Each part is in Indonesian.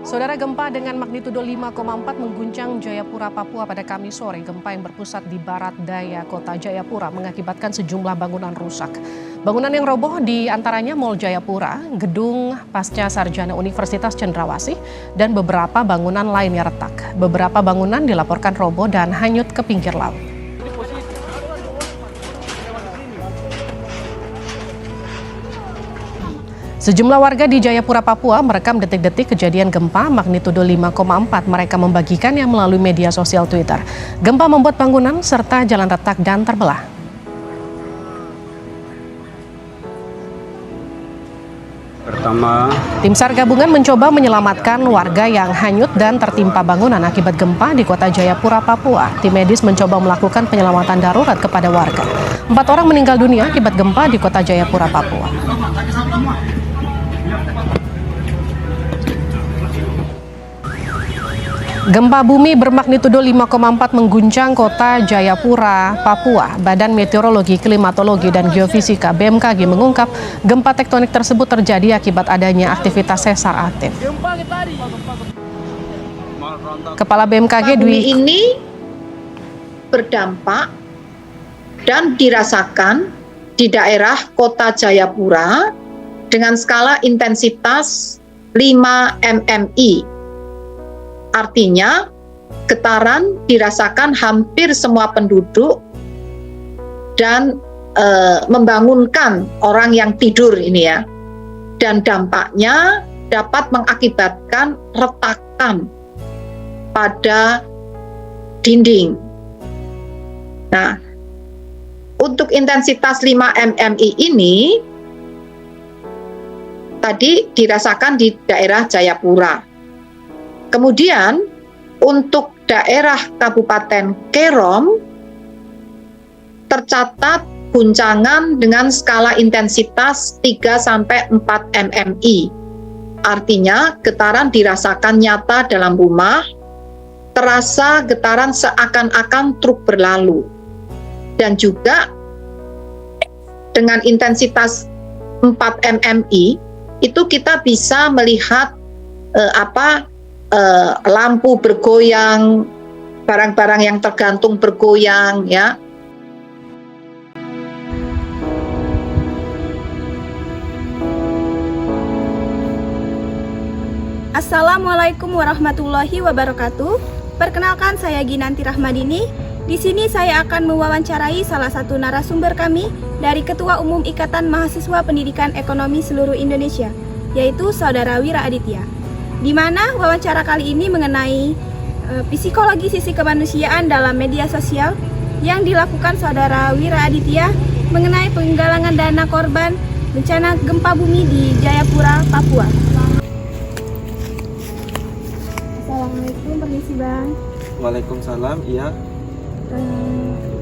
Saudara, gempa dengan magnitudo 5,4 mengguncang Jayapura, Papua pada Kamis sore. Gempa yang berpusat di barat daya kota Jayapura mengakibatkan sejumlah bangunan rusak. Bangunan yang roboh di antaranya Mall Jayapura, Gedung Pasca Sarjana Universitas Cendrawasih, dan beberapa bangunan lainnya retak. Beberapa bangunan dilaporkan roboh dan hanyut ke pinggir laut. Sejumlah warga di Jayapura, Papua merekam detik-detik kejadian gempa magnitudo 5,4. Mereka membagikannya melalui media sosial Twitter. Gempa membuat bangunan serta jalan retak dan terbelah. Tim SAR gabungan mencoba menyelamatkan warga yang hanyut dan tertimpa bangunan akibat gempa di kota Jayapura, Papua. Tim medis mencoba melakukan penyelamatan darurat kepada warga. 4 orang meninggal dunia akibat gempa di kota Jayapura, Papua. Gempa bumi bermagnitudo 5,4 mengguncang kota Jayapura, Papua. Badan Meteorologi, Klimatologi, dan Geofisika (BMKG) mengungkap gempa tektonik tersebut terjadi akibat adanya aktivitas sesar aktif. Kepala BMKG Dwi ini berdampak dan dirasakan di daerah kota Jayapura dengan skala intensitas 5 mmi. Artinya, getaran dirasakan hampir semua penduduk dan membangunkan orang yang tidur ini ya. Dan dampaknya dapat mengakibatkan retakan pada dinding. Nah, untuk intensitas 5 mmi ini tadi dirasakan di daerah Jayapura. Kemudian untuk daerah Kabupaten Kerom tercatat guncangan dengan skala intensitas 3-4 mmi. Artinya getaran dirasakan nyata dalam rumah, terasa getaran seakan-akan truk berlalu. Dan juga dengan intensitas 4 mmi itu kita bisa melihat lampu bergoyang, barang-barang yang tergantung bergoyang ya. Assalamualaikum warahmatullahi wabarakatuh. Perkenalkan, saya Ginanti Rahmadini. Di sini saya akan mewawancarai salah satu narasumber kami dari Ketua Umum Ikatan Mahasiswa Pendidikan Ekonomi Seluruh Indonesia, yaitu Saudara Wira Aditya. Di mana wawancara kali ini mengenai psikologi sisi kemanusiaan dalam media sosial yang dilakukan Saudara Wira Aditya mengenai penggalangan dana korban bencana gempa bumi di Jayapura, Papua. Assalamualaikum, permisi Bang. Waalaikumsalam, iya.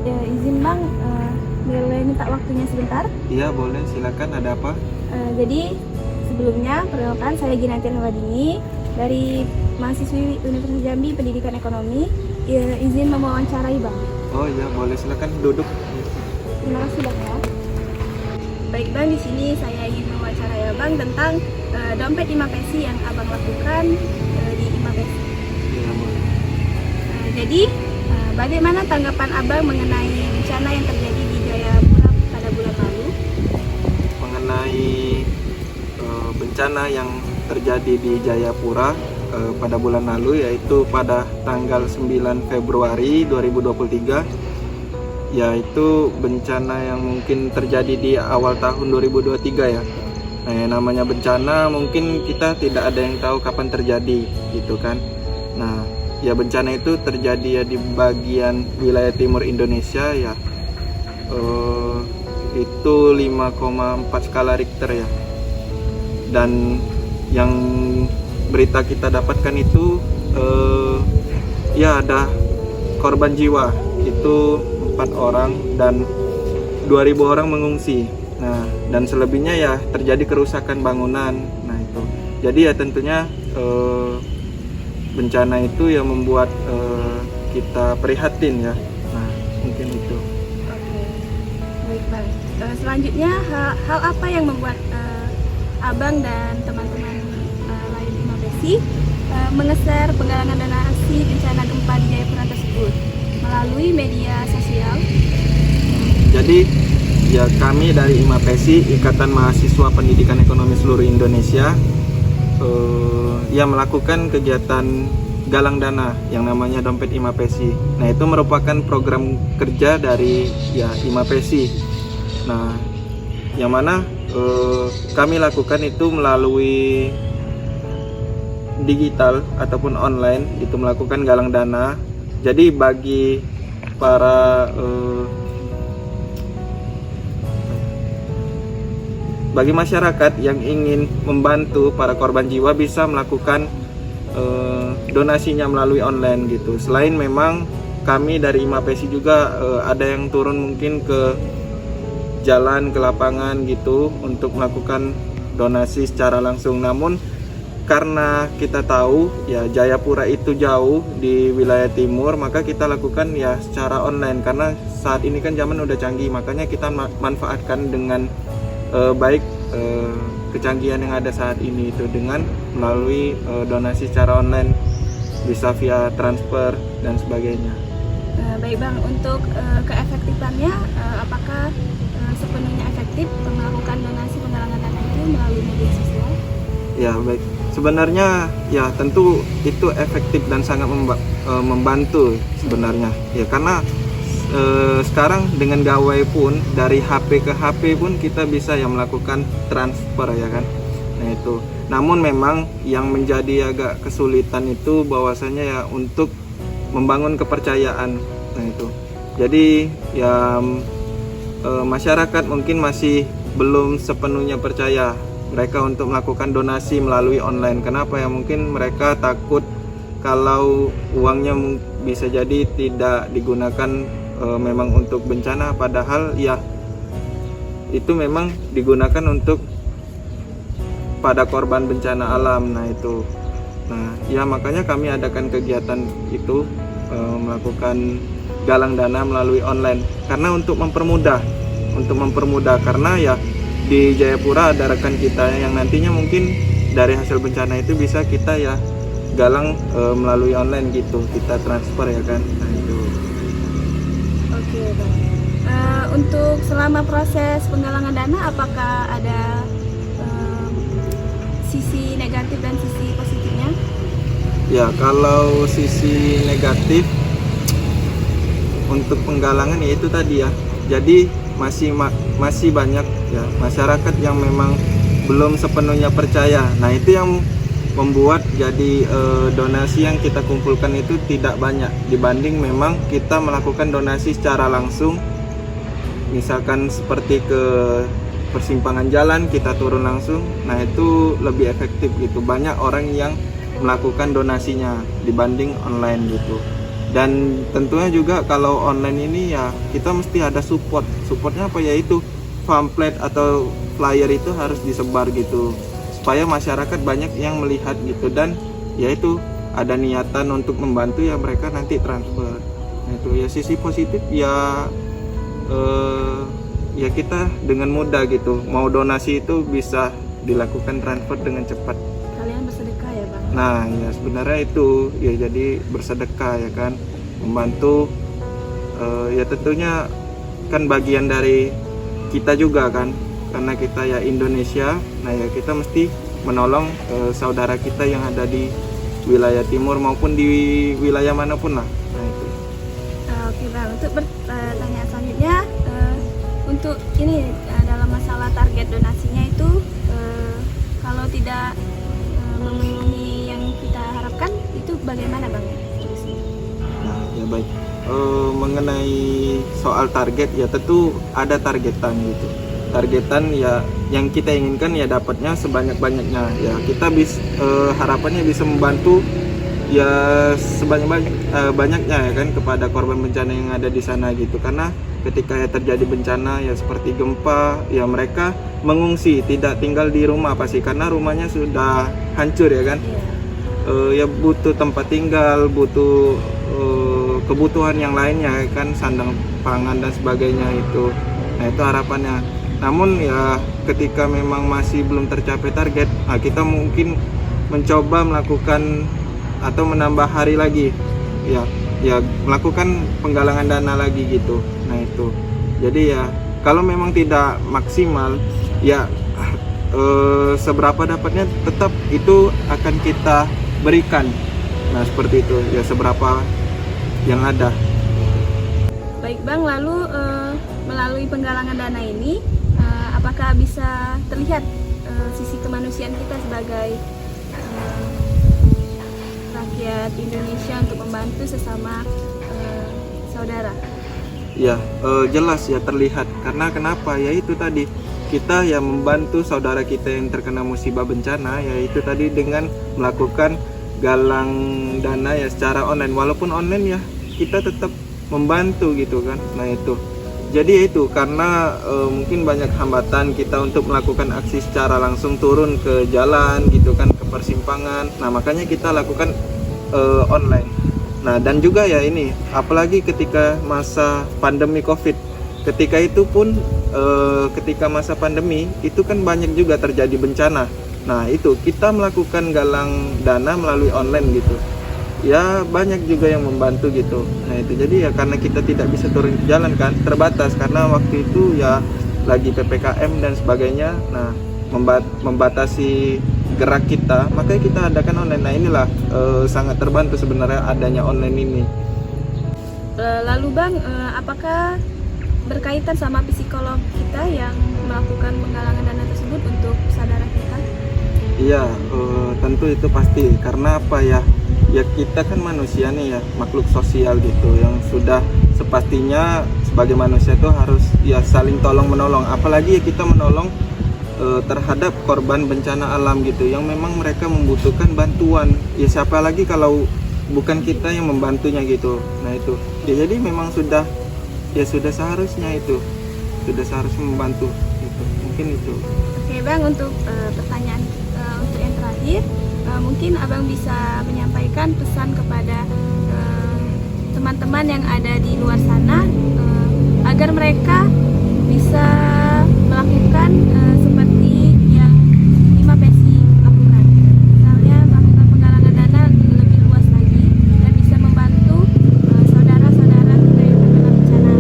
Izin Bang, boleh minta waktunya sebentar? Iya boleh, silakan, ada apa? Jadi sebelumnya, perkenalkan saya Ginanti Rahmadini dari mahasiswi Universitas Jambi Pendidikan Ekonomi. Izin mewawancarai Bang. Oh iya, boleh, silakan duduk. Terima kasih Bang ya. Baik Bang, di sini saya ingin mewawancarai Abang tentang dompet Imapesi yang Abang lakukan di Imapesi. Iya, boleh. Jadi, bagaimana tanggapan Abang mengenai bencana yang terjadi di Jayapura pada bulan lalu? Mengenai bencana yang terjadi di Jayapura pada bulan lalu, yaitu pada tanggal 9 Februari 2023, yaitu bencana yang mungkin terjadi di awal tahun 2023 ya. Nah, yang namanya bencana mungkin kita tidak ada yang tahu kapan terjadi gitu kan. Nah, ya bencana itu terjadi ya di bagian wilayah timur Indonesia ya. Itu 5,4 skala Richter ya. Dan yang berita kita dapatkan itu ya ada korban jiwa itu 4 orang dan 2.000 orang mengungsi. Nah, dan selebihnya ya terjadi kerusakan bangunan. Nah itu, jadi ya tentunya bencana itu yang membuat kita prihatin ya. Nah mungkin itu. Oke, baik Bang. Selanjutnya hal apa yang membuat Abang dan teman-teman lain Imapesi mengeser penggalangan donasi bencana gempa di Jayapura tersebut melalui media sosial. Jadi ya kami dari IMAPESI, Ikatan Mahasiswa Pendidikan Ekonomi Seluruh Indonesia, yang melakukan kegiatan galang dana yang namanya Dompet IMAPESI. Nah, itu merupakan program kerja dari ya IMAPESI. Nah, yang mana kami lakukan itu melalui digital ataupun online, itu melakukan galang dana. Jadi bagi para bagi masyarakat yang ingin membantu para korban jiwa bisa melakukan donasinya melalui online gitu. Selain memang kami dari IMAPESI juga ada yang turun mungkin ke jalan, ke lapangan gitu untuk melakukan donasi secara langsung. Namun karena kita tahu ya Jayapura itu jauh di wilayah timur, maka kita lakukan ya secara online karena saat ini kan zaman udah canggih, makanya kita manfaatkan dengan baik kecanggihan yang ada saat ini itu dengan melalui donasi secara online, bisa via transfer dan sebagainya. Baik Bang, untuk keefektifannya apakah sepenuhnya efektif melakukan donasi penggalangan dana itu melalui media sosial? Ya baik, sebenarnya ya tentu itu efektif dan sangat membantu sebenarnya ya, karena sekarang dengan gawai pun dari HP ke HP pun kita bisa ya melakukan transfer ya kan. Nah itu, namun memang yang menjadi agak kesulitan itu bahwasanya ya untuk membangun kepercayaan. Nah itu, jadi ya masyarakat mungkin masih belum sepenuhnya percaya mereka untuk melakukan donasi melalui online. Kenapa ya? Mungkin mereka takut kalau uangnya bisa jadi tidak digunakan memang untuk bencana, padahal ya itu memang digunakan untuk pada korban bencana alam. Nah itu, nah ya makanya kami adakan kegiatan itu, melakukan galang dana melalui online karena untuk mempermudah karena ya di Jayapura ada rekan kita yang nantinya mungkin dari hasil bencana itu bisa kita ya galang melalui online gitu, kita transfer ya kan. Nah itu. Oke Bang. Untuk selama proses penggalangan dana apakah ada sisi negatif dan sisi positifnya? Ya kalau sisi negatif untuk penggalangan ya itu tadi ya, jadi masih banyak ya masyarakat yang memang belum sepenuhnya percaya. Nah itu yang membuat jadi donasi yang kita kumpulkan itu tidak banyak dibanding memang kita melakukan donasi secara langsung, misalkan seperti ke persimpangan jalan kita turun langsung. Nah itu lebih efektif gitu, banyak orang yang melakukan donasinya dibanding online gitu. Dan tentunya juga kalau online ini ya kita mesti ada supportnya apa, yaitu pamflet atau flyer itu harus disebar gitu supaya masyarakat banyak yang melihat gitu, dan yaitu ada niatan untuk membantu ya mereka nanti transfer. Nah itu ya sisi positif ya, ya kita dengan mudah gitu mau donasi itu bisa dilakukan transfer dengan cepat. Kalian bersedekah ya Bang? Nah ya sebenarnya itu ya jadi bersedekah ya kan, membantu ya tentunya kan bagian dari kita juga kan, karena kita ya Indonesia. Nah ya kita mesti menolong saudara kita yang ada di wilayah timur maupun di wilayah manapun lah. Nah itu. Oke Bang, untuk pertanyaan selanjutnya, untuk ini dalam masalah target donasinya itu kalau tidak memenuhi yang kita harapkan itu bagaimana Bang? Nah ya baik, mengenai soal target ya tentu ada targetan gitu. Targetan ya yang kita inginkan ya dapatnya sebanyak-banyaknya ya, kita harapannya bisa membantu ya sebanyak-banyaknya ya kan kepada korban bencana yang ada di sana gitu, karena ketika ya terjadi bencana ya seperti gempa ya mereka mengungsi, tidak tinggal di rumah pasti karena rumahnya sudah hancur ya kan. Ya butuh tempat tinggal, butuh kebutuhan yang lainnya kan, sandang pangan dan sebagainya itu. Nah itu harapannya. Namun ya ketika memang masih belum tercapai target, nah kita mungkin mencoba melakukan atau menambah hari lagi, ya melakukan penggalangan dana lagi gitu. Nah itu, jadi ya kalau memang tidak maksimal, ya seberapa dapatnya tetap itu akan kita berikan. Nah seperti itu, ya seberapa yang ada. Baik Bang, lalu melalui penggalangan dana ini, apakah bisa terlihat sisi kemanusiaan kita sebagai rakyat Indonesia untuk membantu sesama saudara? Ya jelas ya terlihat, karena kenapa? Ya itu tadi, kita yang membantu saudara kita yang terkena musibah bencana, yaitu tadi dengan melakukan galang dana ya secara online. Walaupun online ya kita tetap membantu gitu kan. Nah itu, jadi ya itu karena mungkin banyak hambatan kita untuk melakukan aksi secara langsung turun ke jalan gitu kan, ke persimpangan. Nah makanya kita lakukan online. Nah dan juga ya ini, apalagi ketika masa pandemi COVID, ketika itu pun ketika masa pandemi itu kan banyak juga terjadi bencana. Nah itu kita melakukan galang dana melalui online gitu, ya banyak juga yang membantu gitu. Nah itu jadi ya karena kita tidak bisa turun ke jalan kan, terbatas karena waktu itu ya lagi PPKM dan sebagainya. Nah membatasi gerak kita, makanya kita adakan online. Nah inilah sangat terbantu sebenarnya adanya online ini. Lalu Bang, apakah berkaitan sama psikolog kita yang melakukan penggalangan dana tersebut untuk saudara kita? Iya, tentu itu pasti. Karena apa ya? Ya kita kan manusia nih ya, makhluk sosial gitu, yang sudah sepastinya sebagai manusia itu harus ya saling tolong menolong. Apalagi ya kita menolong terhadap korban bencana alam gitu, yang memang mereka membutuhkan bantuan. Ya siapa lagi kalau bukan kita yang membantunya gitu. Nah itu. Ya jadi memang sudah seharusnya itu, sudah seharusnya membantu gitu. Mungkin itu. Oke Bang, untuk pertanyaan untuk yang terakhir, mungkin Abang bisa menyampaikan pesan kepada teman-teman yang ada di luar sana agar mereka bisa melakukan seperti yang Ima Pesi lakukan, misalnya melakukan penggalangan dana lebih luas lagi dan bisa membantu saudara-saudara kita yang terkena bencana.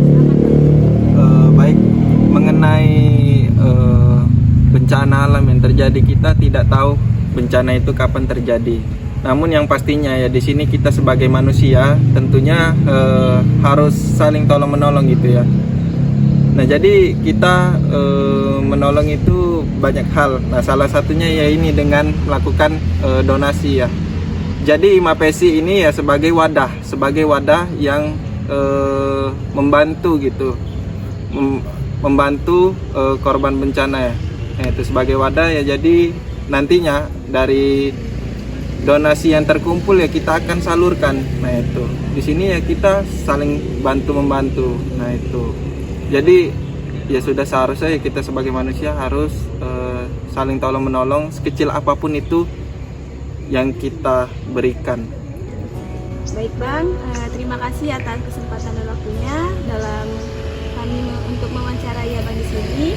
Selamat Bang. Baik, mengenai bencana alam yang terjadi, kita tidak tahu bencana itu kapan terjadi. Namun yang pastinya ya di sini kita sebagai manusia tentunya harus saling tolong menolong gitu ya. Nah jadi kita menolong itu banyak hal. Nah salah satunya ya ini dengan melakukan donasi ya. Jadi Ima Pesi ini ya sebagai wadah yang membantu gitu, membantu korban bencana ya. Nah, itu sebagai wadah ya. Jadi nantinya dari donasi yang terkumpul ya kita akan salurkan. Nah itu di sini ya kita saling bantu membantu. Nah itu jadi ya sudah seharusnya ya kita sebagai manusia harus saling tolong menolong, sekecil apapun itu yang kita berikan. Baik Bang, terima kasih atas kesempatan dan waktunya dalam kami untuk mewawancarai Abang di sini.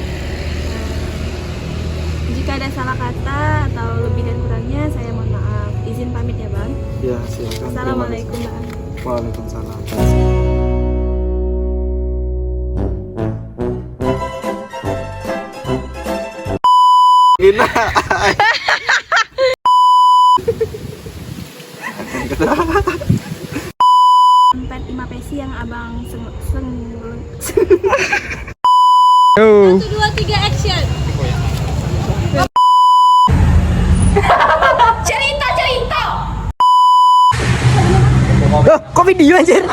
Jika ada salah kata atau lebih dan kurangnya, saya mohon maaf. Izin pamit ya Bang. Ya silakan. Assalamualaikum Bang. Waalaikumsalam. Gina. Tempat Ima Pesi yang Abang seng. 1, 2, 3 action. Cerita. Loh, kok video anjir?